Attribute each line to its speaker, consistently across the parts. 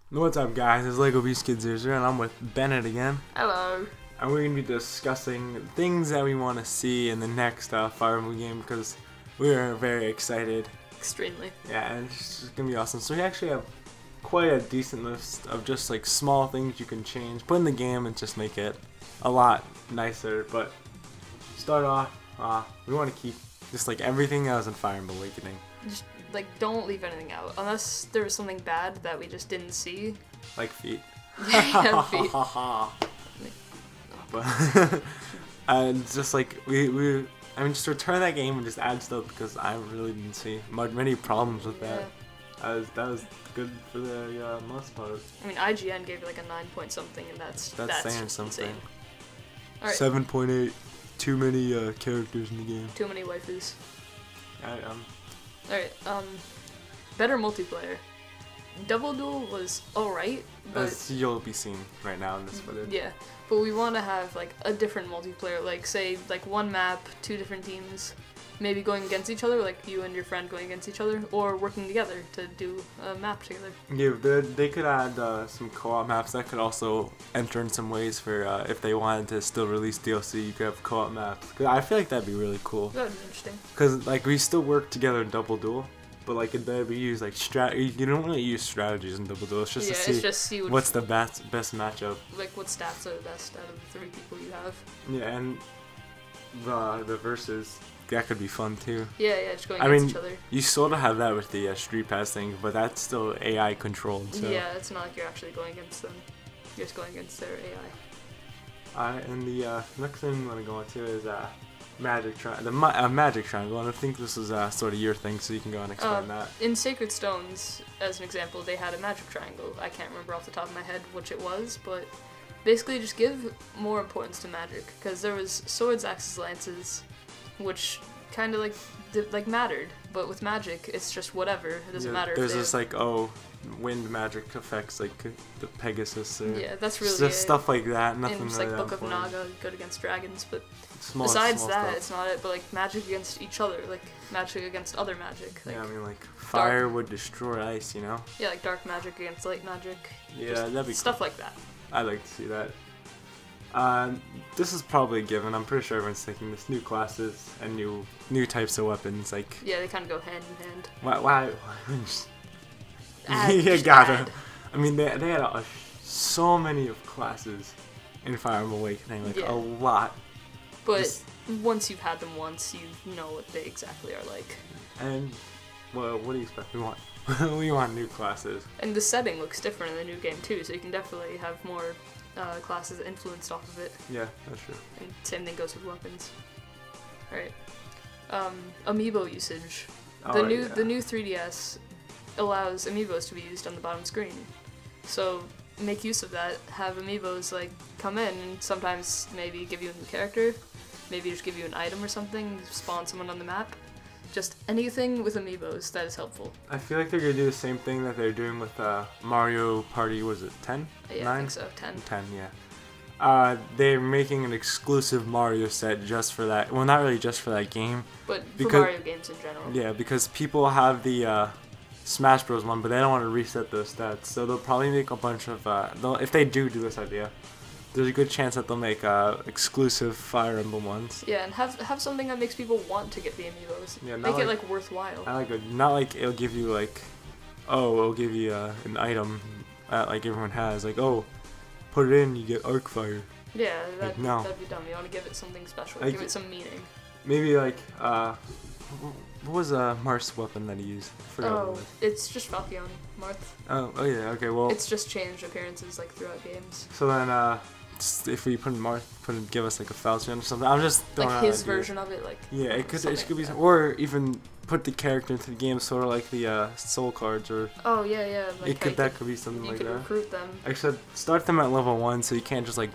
Speaker 1: What's up, guys? It's Lego Beast Kid 00, and I'm with Bennett again.
Speaker 2: Hello.
Speaker 1: And we're going to be discussing things that we want to see in the next Fire Emblem game because we are very excited.
Speaker 2: Extremely.
Speaker 1: Yeah, and it's just going to be awesome. So we actually have quite a decent list of just like small things you can change, put in the game, and just make it a lot nicer. But start off, we want to keep just like everything that was in Fire Emblem Awakening.
Speaker 2: Just like don't leave anything out unless there was something bad that we just didn't see.
Speaker 1: Like feet.
Speaker 2: Yeah, feet.
Speaker 1: But and just like just return that game and just add stuff because I really didn't see many problems with that. That was good for the most part.
Speaker 2: I mean, IGN gave it like a 9 point something, and that's
Speaker 1: saying something.
Speaker 2: Insane. All right.
Speaker 1: 7.8. Too many characters in the game.
Speaker 2: Too many waifus.
Speaker 1: All
Speaker 2: right. Better multiplayer. Double Duel was alright, but
Speaker 1: as you'll be seeing right now in this footage.
Speaker 2: Yeah, but we want to have like a different multiplayer, like say like one map, two different teams, maybe going against each other, like you and your friend going against each other, or working together to do a map together.
Speaker 1: Yeah, they could add some co-op maps. That could also enter in some ways for if they wanted to still release DLC, you could have co-op maps. Cause I feel like that'd be really cool.
Speaker 2: That would be interesting.
Speaker 1: Cause like we still work together in Double Duel, but like in there we use like you don't really use strategies in Double Duel. It's just to see what's the best matchup.
Speaker 2: Like what stats are the best out of the three people you have.
Speaker 1: Yeah, and the versus. That could be fun too.
Speaker 2: Yeah, just going against each other.
Speaker 1: You sort of have that with the Street Pass thing, but that's still AI controlled. So.
Speaker 2: Yeah, it's not like you're actually going against them. You're just going against their AI.
Speaker 1: And the next thing I'm going to go into is Magic Triangle. Magic Triangle, and I think this is sort of your thing, so you can go and explain that.
Speaker 2: In Sacred Stones, as an example, they had a Magic Triangle. I can't remember off the top of my head which it was, but basically just give more importance to magic, because there was swords, axes, lances, which kind of like mattered, but with magic it's just whatever. It doesn't matter.
Speaker 1: There's this wind magic effects like the Pegasus. Or
Speaker 2: that's really
Speaker 1: just stuff like that. Nothing
Speaker 2: and just
Speaker 1: really
Speaker 2: like Book of
Speaker 1: important.
Speaker 2: Naga, good against dragons, but
Speaker 1: small
Speaker 2: besides that,
Speaker 1: stuff.
Speaker 2: it's not it. But like magic against each other, like magic against other magic. Like,
Speaker 1: yeah, I mean like fire would destroy ice, you know.
Speaker 2: Yeah, like dark magic against light magic.
Speaker 1: Yeah, that'd be
Speaker 2: stuff
Speaker 1: cool.
Speaker 2: like that.
Speaker 1: I'd like to see that. This is probably a given. I'm pretty sure everyone's thinking this: new classes and new types of weapons. Like
Speaker 2: yeah, they kind of go hand in hand.
Speaker 1: Why?
Speaker 2: You
Speaker 1: gotta. I mean, they had so many of classes in Fire Emblem Awakening, like a lot.
Speaker 2: But once you've had them once, you know what they exactly are like.
Speaker 1: And well, what do you expect? We want new classes.
Speaker 2: And the setting looks different in the new game too, so you can definitely have more classes influenced off of it.
Speaker 1: Yeah, that's true.
Speaker 2: And same thing goes with weapons. Alright. Amiibo usage. The new 3DS allows amiibos to be used on the bottom screen. So make use of that. Have amiibos like come in and sometimes maybe give you a new character, maybe just give you an item or something, spawn someone on the map. Just anything with amiibos that is helpful.
Speaker 1: I feel like they're gonna do the same thing that they're doing with Mario Party. Was it 10?
Speaker 2: Yeah, 9? I think so. 10.
Speaker 1: 10, yeah. They're making an exclusive Mario set just for that. Well, not really just for that game.
Speaker 2: But for Mario games in general.
Speaker 1: Yeah, because people have the Smash Bros. One, but they don't want to reset those stats. So they'll probably make a bunch of... if they do this idea, there's a good chance that they'll make exclusive Fire Emblem ones.
Speaker 2: Yeah, and have something that makes people want to get the amiibos.
Speaker 1: Yeah,
Speaker 2: make it like worthwhile.
Speaker 1: I like it. Not like it'll give you like, it'll give you an item like everyone has. Like, put it in, you get Arc Fire.
Speaker 2: Yeah, that'd be dumb. You want to give it something special. Give it some meaning.
Speaker 1: Maybe like what was Marth's weapon that he used? I forgot what it was.
Speaker 2: It's just Falchion, Marth.
Speaker 1: Oh yeah, okay, well.
Speaker 2: It's just changed appearances like throughout games.
Speaker 1: So then if we put in Marth, give us like a Falchion or something. I'm just throwing
Speaker 2: like
Speaker 1: out
Speaker 2: his
Speaker 1: ideas.
Speaker 2: version of it, like.
Speaker 1: Yeah, it could be, or even put the character into the game, sort of like the soul cards, or.
Speaker 2: Oh yeah. Like
Speaker 1: that could be something like that.
Speaker 2: You could recruit them.
Speaker 1: Except start them at level 1, so you can't just like.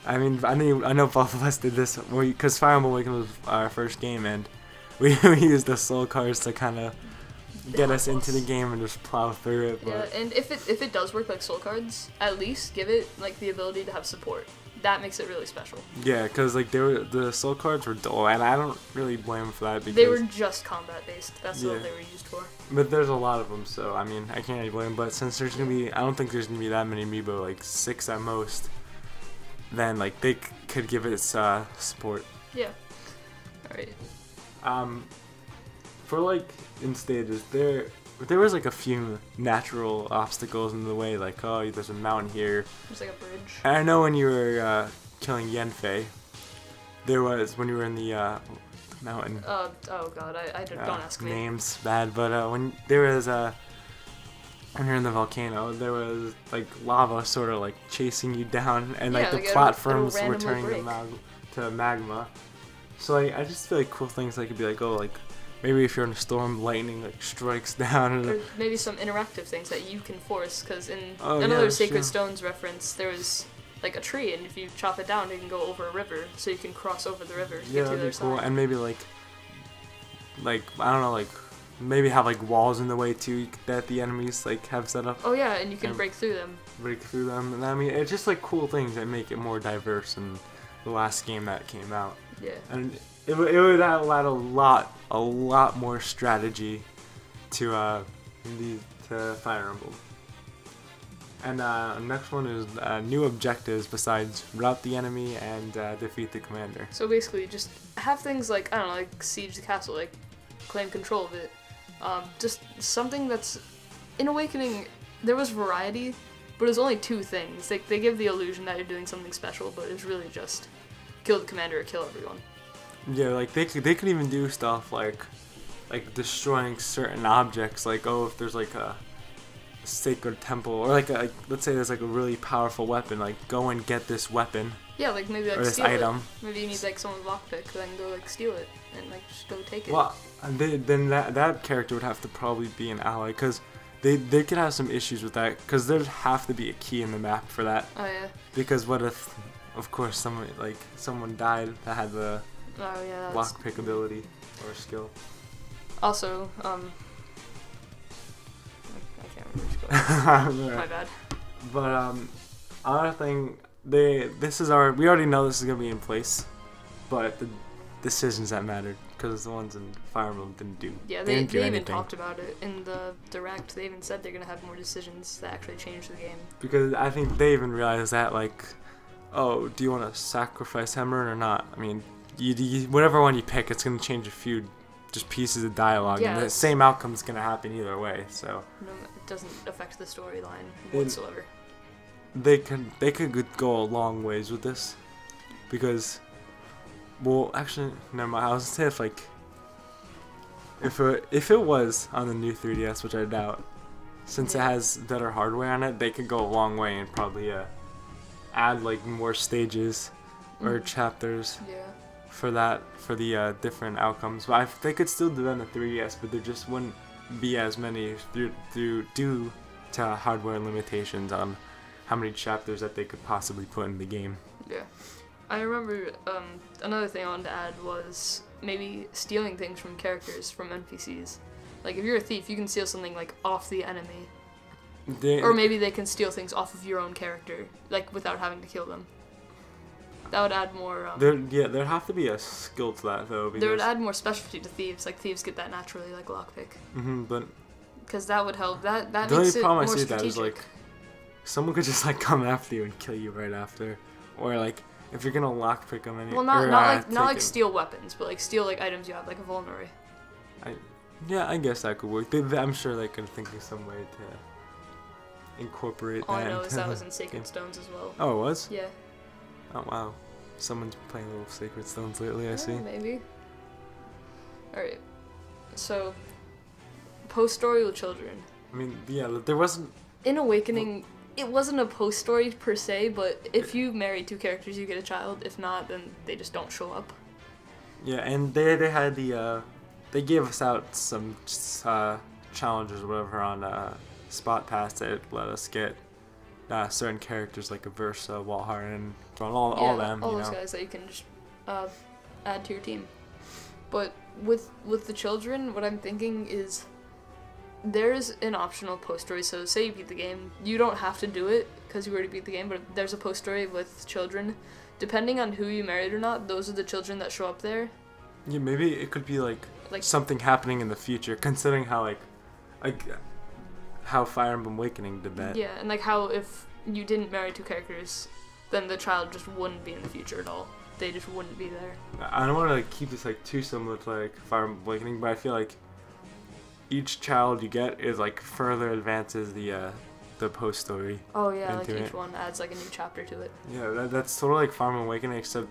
Speaker 1: I mean, I know both of us did this because Fire Emblem Awakening was our first game, and we used the soul cards to kind of get us into the game and just plow through it. But
Speaker 2: yeah, and if it does work like soul cards, at least give it like the ability to have support. that makes it really special.
Speaker 1: Yeah, because like the soul cards were dull, and I don't really blame them for that because
Speaker 2: they were just combat based. That's what they were used for.
Speaker 1: But there's a lot of them, so I mean I can't really blame them. But since there's gonna be, I don't think there's gonna be that many amiibo, like 6 at most. Then like they could give it support.
Speaker 2: Yeah. All right.
Speaker 1: For like in stages there was like a few natural obstacles in the way, like oh there's a mountain here.
Speaker 2: There's like a bridge.
Speaker 1: And I know when you were killing Yenfei, there was when you were in the mountain.
Speaker 2: Oh god, I don't ask me.
Speaker 1: Names bad, but when there was when you're in the volcano, there was like lava sort of like chasing you down, and like the platforms were turning to magma. So like I just feel like cool things like could be like maybe if you're in a storm, lightning like strikes down.
Speaker 2: Or maybe some interactive things that you can force, because in another Sacred Stones reference, there was like a tree, and if you chop it down, it can go over a river, so you can cross over the river to get to the other
Speaker 1: cool.
Speaker 2: side.
Speaker 1: And maybe like I don't know, like maybe have like walls in the way too that the enemies like have set up.
Speaker 2: Oh yeah, and you can break through them.
Speaker 1: And I mean it's just like cool things that make it more diverse than the last game that came out.
Speaker 2: Yeah.
Speaker 1: And it would add a lot more strategy to Fire Emblem. And next one is new objectives besides rout the enemy and defeat the commander.
Speaker 2: So basically, just have things like, I don't know, like siege the castle, like claim control of it. Just something that's in Awakening. There was variety, but it was only 2 things. They give the illusion that you're doing something special, but it's really just kill the commander or kill everyone.
Speaker 1: Yeah, like they could even do stuff like destroying certain objects, like if there's like a sacred temple, or like let's say there's like a really powerful weapon, like go and get this weapon.
Speaker 2: Yeah, like maybe like
Speaker 1: or this
Speaker 2: steal
Speaker 1: item.
Speaker 2: It. Maybe you need like someone's lockpick, then go like steal it and like just go take it.
Speaker 1: Well, then that character would have to probably be an ally, because they could have some issues with that, because there'd have to be a key in the map for that.
Speaker 2: Oh yeah.
Speaker 1: Because what if, of course, someone died that had the lockpick ability or skill.
Speaker 2: Also, I can't remember. My bad.
Speaker 1: But another thing, we already know this is gonna be in place, but the decisions that mattered, because the ones in Fire Emblem didn't do.
Speaker 2: Yeah, they even talked about it in the direct. They even said they're gonna have more decisions that actually change the game. Because
Speaker 1: I think they even realized that, like, oh, do you want to sacrifice Hemmer or not? I mean, whatever one you pick, it's gonna change a few just pieces of dialogue, and the same outcome's gonna happen either way. So
Speaker 2: no, it doesn't affect the storyline whatsoever.
Speaker 1: They could go a long ways with this, because, well, actually, never mind. I was gonna say if it was on the new 3DS, which I doubt, since it has better hardware on it, they could go a long way and probably add like more stages or chapters.
Speaker 2: Yeah.
Speaker 1: For the different outcomes, but they could still do that in the 3DS, but there just wouldn't be as many due to hardware limitations on how many chapters that they could possibly put in the game.
Speaker 2: Yeah, I remember another thing I wanted to add was maybe stealing things from characters, from NPCs. Like if you're a thief, you can steal something like off the enemy, or maybe they can steal things off of your own character, like without having to kill them. That would add more.
Speaker 1: There'd have to be a skill to that though.
Speaker 2: There would add more specialty to thieves. Like thieves get that naturally, like lockpick.
Speaker 1: But
Speaker 2: because that would help. That makes it more strategic.
Speaker 1: The only problem I see that is like someone could just like come after you and kill you right after, or like if you're gonna lockpick them.
Speaker 2: Well, not like steal weapons, but like steal like items you have, like a vulnerary.
Speaker 1: I guess that could work. I'm sure they could think of some way to incorporate
Speaker 2: All
Speaker 1: that.
Speaker 2: I know is that was in Sacred Stones as well.
Speaker 1: Oh, it was?
Speaker 2: Yeah.
Speaker 1: Oh wow, someone's playing a little Sacred Stones lately. I see.
Speaker 2: Maybe. All right. So, post-story with children.
Speaker 1: I mean, yeah, there wasn't.
Speaker 2: In Awakening, it wasn't a post-story per se, but if you marry 2 characters, you get a child. If not, then they just don't show up.
Speaker 1: Yeah, and they had they gave us out some challenges or whatever on Spot Pass that let us get certain characters like Aversa, Walhart, and all them.
Speaker 2: All those guys that you can just add to your team. But with the children, what I'm thinking is there's an optional post story. So say you beat the game, you don't have to do it because you already beat the game, but there's a post story with children. Depending on who you married or not, those are the children that show up there.
Speaker 1: Yeah, maybe it could be like something happening in the future, considering how like how Fire Emblem Awakening did that.
Speaker 2: Yeah, and like how if you didn't marry two characters, then the child just wouldn't be in the future at all. They just wouldn't be there.
Speaker 1: I don't want to like keep this like too similar to like Fire Emblem Awakening, but I feel like each child you get is like further advances the post story.
Speaker 2: Oh yeah, like each one adds like a new chapter to it.
Speaker 1: Yeah, that's sort of like Fire Emblem Awakening, except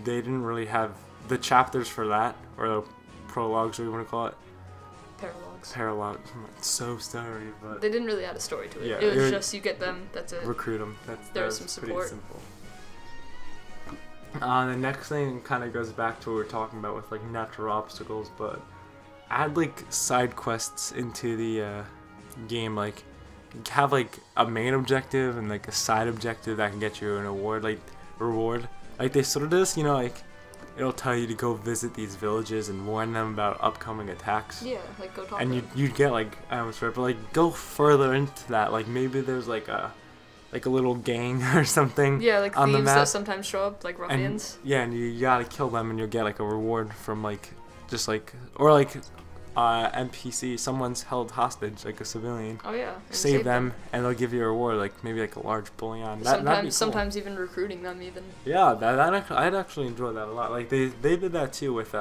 Speaker 1: they didn't really have the chapters for that, or the prologues, or what you want to call it. Paralogs. I'm so sorry, but
Speaker 2: they didn't really add a story to it.
Speaker 1: Yeah,
Speaker 2: it was just you get them. That's it.
Speaker 1: Recruit them.
Speaker 2: There was some support.
Speaker 1: Pretty simple. The next thing kind of goes back to what we were talking about with like natural obstacles, but add like side quests into the game. Like have like a main objective and like a side objective that can get you an reward. Like they sort of do this, like it'll tell you to go visit these villages and warn them about upcoming attacks.
Speaker 2: Yeah, like go talk.
Speaker 1: And you'd get like, I almost read, but like go further into that. Like maybe there's like a little gang or something.
Speaker 2: Yeah, like
Speaker 1: on
Speaker 2: thieves
Speaker 1: the map.
Speaker 2: that sometimes show up, like ruffians.
Speaker 1: And you gotta kill them, and you'll get like a reward from like just like NPC. Someone's held hostage, like a civilian.
Speaker 2: Oh yeah.
Speaker 1: Save them, and they'll give you a reward, like maybe like a large bullion.
Speaker 2: Sometimes even recruiting them even.
Speaker 1: Yeah, I'd actually enjoy that a lot. Like they did that too with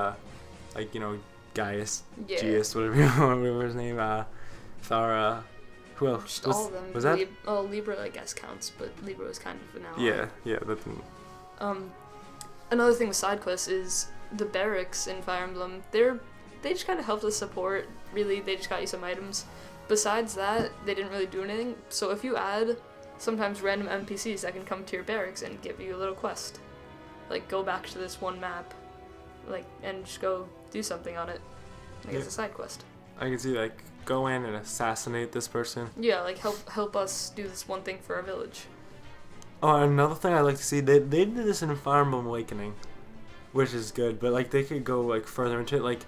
Speaker 1: Gaius,
Speaker 2: yeah.
Speaker 1: Geus, whatever his name, Thara. Who else?
Speaker 2: Just all of them.
Speaker 1: Was that?
Speaker 2: Libra I guess counts, but Libra was kind of an ally.
Speaker 1: Yeah, that didn't.
Speaker 2: Another thing with side quests is the barracks in Fire Emblem. They just kind of helped with support. Really, they just got you some items. Besides that, they didn't really do anything. So if you add sometimes random NPCs that can come to your barracks and give you a little quest, like go back to this one map, like and just go do something on it. Like it's a side quest.
Speaker 1: I can see like go in and assassinate this person.
Speaker 2: Yeah, like help us do this one thing for our village.
Speaker 1: Oh, another thing I like to see, they did this in Fire Emblem Awakening, which is good. But like they could go like further into it, like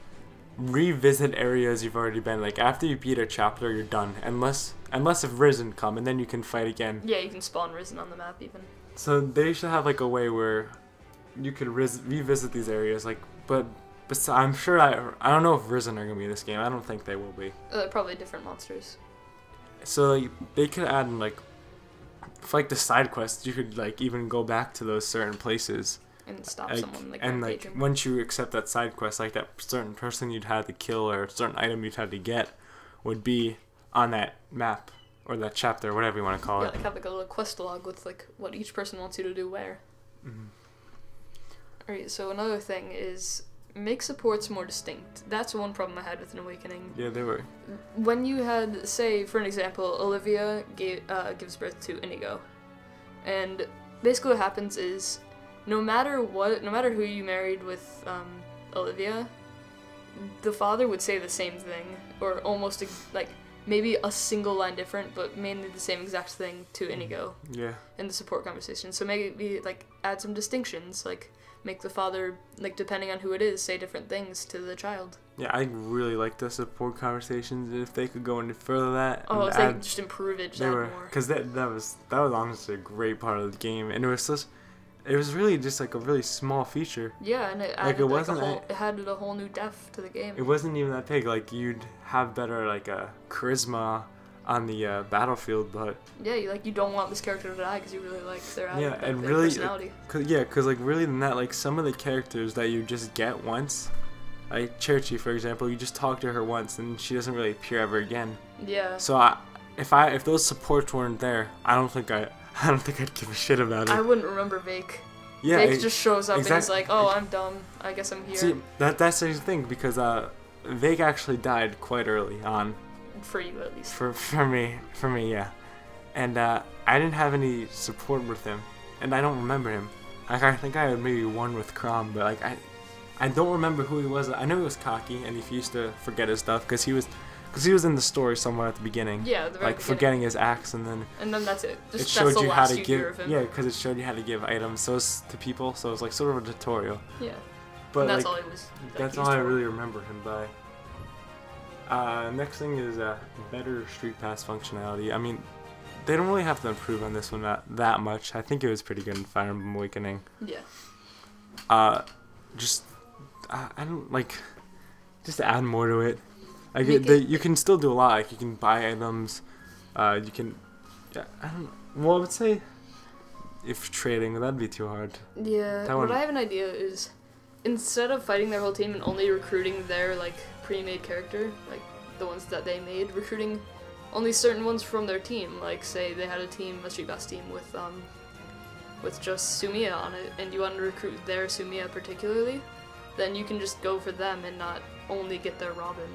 Speaker 1: revisit areas you've already been. Like after you beat a chapter, you're done, unless if Risen come, and then you can fight again.
Speaker 2: Yeah, you can spawn Risen on the map even.
Speaker 1: So they should have like a way where you could revisit these areas. Like, but I'm sure I don't know if Risen are gonna be in this game. I don't think they will be.
Speaker 2: Probably different monsters.
Speaker 1: So like they could add like for like the side quests, you could like even go back to those certain places.
Speaker 2: And stop someone like
Speaker 1: and like once you accept that side quest, like that certain person you'd had to kill or a certain item you'd had to get would be on that map or that chapter, whatever you want to call it.
Speaker 2: Yeah, like have like a little quest log with like what each person wants you to do where.
Speaker 1: Mm-hmm.
Speaker 2: Alright, so another thing is make supports more distinct. That's one problem I had with an Awakening.
Speaker 1: Yeah, they were.
Speaker 2: When you had, say, for an example, Olivia gives birth to Inigo, and basically what happens is no matter who you married with Olivia, the father would say the same thing, or almost like maybe a single line different, but mainly the same exact thing to Inigo.
Speaker 1: Yeah. In
Speaker 2: the support conversation. So maybe like add some distinctions, like make the father, like depending on who it is, say different things to the child.
Speaker 1: Yeah, I really like the support conversations. If they could go into further that.
Speaker 2: Oh, if they could just improve it, just add more.
Speaker 1: Because that was honestly a great part of the game, and it was really just like a really small feature.
Speaker 2: Yeah, and it added it added a whole new depth to the game.
Speaker 1: It wasn't even that big. Like you'd have better like charisma on the battlefield, but
Speaker 2: yeah, you don't want this character to die because you really like their
Speaker 1: personality. Because like really than that, like some of the characters that you just get once, like Cherchi for example, you just talk to her once and she doesn't really appear ever again.
Speaker 2: Yeah.
Speaker 1: So if those supports weren't there, I don't think I'd give a shit about it.
Speaker 2: I wouldn't remember Vake.
Speaker 1: Yeah,
Speaker 2: Vake just shows up and he's like, "Oh, I'm dumb. I guess I'm here."
Speaker 1: See, that's the thing because Vake actually died quite early on.
Speaker 2: For you, at least.
Speaker 1: For me, yeah. And I didn't have any support with him, and I don't remember him. Like I think I had maybe one with Crom, but like I don't remember who he was. I know he was cocky, and he used to forget his stuff because he was in the story somewhere at the beginning.
Speaker 2: Yeah, the very beginning.
Speaker 1: Forgetting his axe, and then
Speaker 2: that's it.
Speaker 1: It showed you how to give. Yeah, because it showed you how to give items to people. So it was like sort of a tutorial.
Speaker 2: Yeah.
Speaker 1: But
Speaker 2: and that's
Speaker 1: like,
Speaker 2: all it was.
Speaker 1: That's all I really remember him by. Next thing is better Street Pass functionality. I mean, they don't really have to improve on this one that much. I think it was pretty good in Fire Emblem Awakening.
Speaker 2: Yeah.
Speaker 1: Just I don't like. Just add more to it. Like you can still do a lot. Like you can buy items. You can. Yeah, I don't. Well, I would say if trading, that'd be too hard.
Speaker 2: Yeah. What I have an idea is, instead of fighting their whole team and only recruiting their like pre-made character, like the ones that they made, recruiting only certain ones from their team. Like say they had a team, a Street Bass team with just Sumiya on it, and you want to recruit their Sumiya particularly, then you can just go for them and not only get their Robin.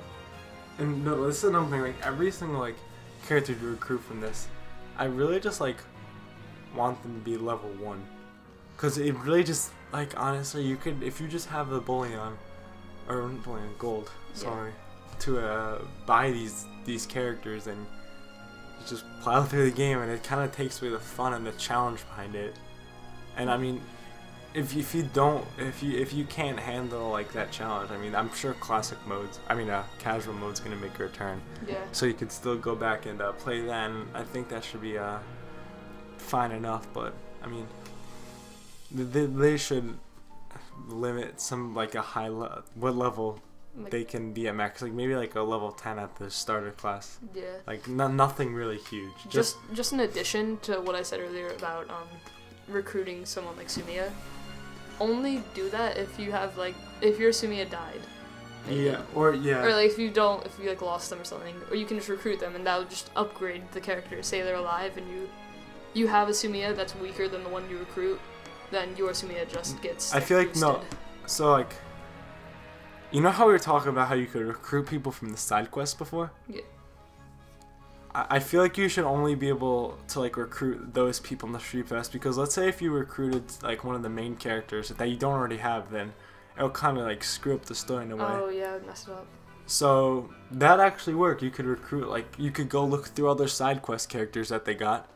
Speaker 1: And no, this is another thing. Like every single like character you recruit from this, I really just like want them to be level 1, cause it really just like honestly you could if you just have the bullion or bullion gold, sorry, to buy these characters and you just plow through the game, and it kind of takes away the fun and the challenge behind it. And I mean, if you can't handle like that challenge, I mean, I'm sure casual mode's gonna make a return.
Speaker 2: Yeah.
Speaker 1: So you could still go back and play that, and I think that should be fine enough. But I mean, they should limit some like a what level like, they can be at max. Like maybe like a level 10 at the starter class. Yeah. Like nothing really huge.
Speaker 2: Just in addition to what I said earlier about recruiting someone like Sumiya. Only do that if you have like if your Sumiya died. Maybe.
Speaker 1: Yeah, or
Speaker 2: like if you like lost them or something, or you can just recruit them and that will just upgrade the character. Say they're alive and you have a Sumiya that's weaker than the one you recruit, then your Sumiya just gets.
Speaker 1: I feel like
Speaker 2: boosted.
Speaker 1: no, so like, you know how we were talking about how you could recruit people from the side quests before?
Speaker 2: Yeah.
Speaker 1: I feel like you should only be able to like recruit those people in the Street Pass, because let's say if you recruited like one of the main characters that you don't already have, then it'll kind of like screw up the story in a way.
Speaker 2: Oh yeah, mess it up.
Speaker 1: So that actually worked. You could recruit like you could go look through other side quest characters that they got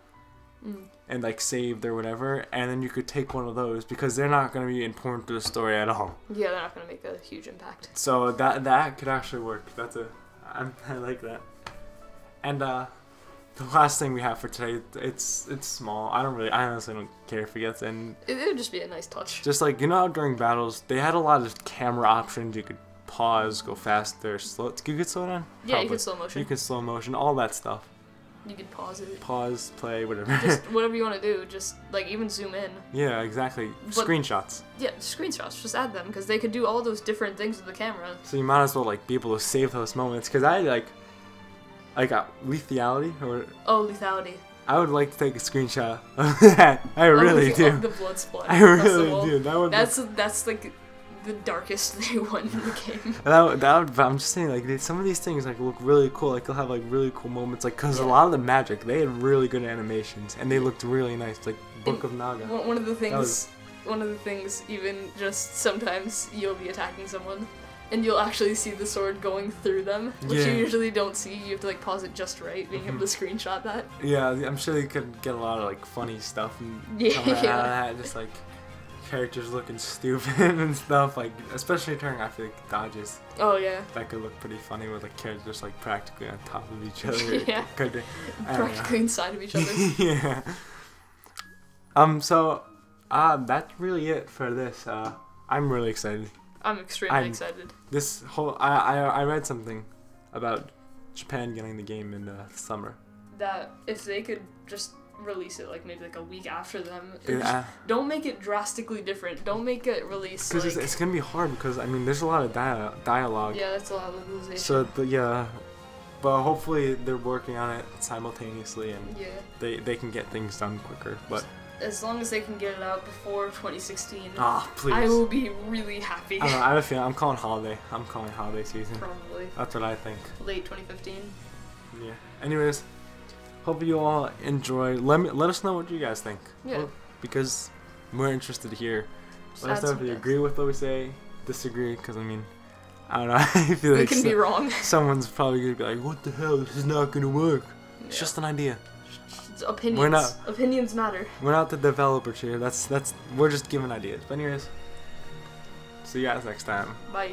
Speaker 1: and like saved or whatever, and then you could take one of those because they're not going to be important to the story at all.
Speaker 2: Yeah, they're not going to make a huge impact.
Speaker 1: So that could actually work. I like that. And the last thing we have for today, it's small. I honestly don't care if it gets in.
Speaker 2: It would just be a nice touch.
Speaker 1: Just like, you know how during battles, they had a lot of camera options. You could pause, go faster, slow. You could slow down?
Speaker 2: Yeah,
Speaker 1: Probably.
Speaker 2: you could slow motion.
Speaker 1: You could slow motion, all that stuff.
Speaker 2: You could pause it.
Speaker 1: Pause, play, whatever.
Speaker 2: Just whatever you want to do. Just like even zoom in.
Speaker 1: Yeah, exactly.
Speaker 2: But,
Speaker 1: screenshots.
Speaker 2: Yeah, screenshots. Just add them because they could do all those different things with the camera.
Speaker 1: So you might as well like be able to save those moments. Because I lethality or.
Speaker 2: Oh, lethality.
Speaker 1: I would like to take a screenshot of that. I really do.
Speaker 2: The blood splatter.
Speaker 1: I really do. That would.
Speaker 2: That's like the darkest one in the game.
Speaker 1: I'm just saying, like some of these things like look really cool. Like they'll have like really cool moments. Like because a lot of the magic, they had really good animations and they looked really nice. Like Book of Naga.
Speaker 2: One of the things, even just sometimes you'll be attacking someone. And you'll actually see the sword going through them, which you usually don't see. You have to like pause it just right, being able to screenshot that. Yeah,
Speaker 1: I'm sure they could get a lot of like funny stuff and out of that, just like characters looking stupid and stuff. Like especially during I feel like dodges.
Speaker 2: Oh yeah.
Speaker 1: That could look pretty funny with like characters like practically on top of each other.
Speaker 2: Yeah. Practically inside of each other.
Speaker 1: Yeah. So, that's really it for this. I'm really excited.
Speaker 2: I'm extremely excited.
Speaker 1: This whole I read something about Japan getting the game in the summer.
Speaker 2: That if they could just release it like maybe like a week after them, don't make it drastically different. Don't make it release
Speaker 1: because it's gonna be hard because I mean there's a lot of dialogue.
Speaker 2: Yeah, that's a lot of localization.
Speaker 1: So but hopefully they're working on it simultaneously and they can get things done quicker. But
Speaker 2: as long as they can get it out before 2016,
Speaker 1: please.
Speaker 2: I will be really happy.
Speaker 1: I don't know, I have a feeling. I'm calling holiday. I'm calling holiday season.
Speaker 2: Probably.
Speaker 1: That's what I think.
Speaker 2: Late 2015.
Speaker 1: Yeah. Anyways, hope you all enjoy. Let us know what you guys think.
Speaker 2: Yeah.
Speaker 1: Because we're interested to hear. Let us know if you agree with what we say, disagree. Because I mean, I don't know. I feel like
Speaker 2: we can be wrong.
Speaker 1: Someone's probably gonna be like, "What the hell? This is not gonna work." Yeah. It's just an idea.
Speaker 2: Opinions. Opinions matter.
Speaker 1: We're not the developers here. We're just giving ideas. But anyways, see you guys next time.
Speaker 2: Bye.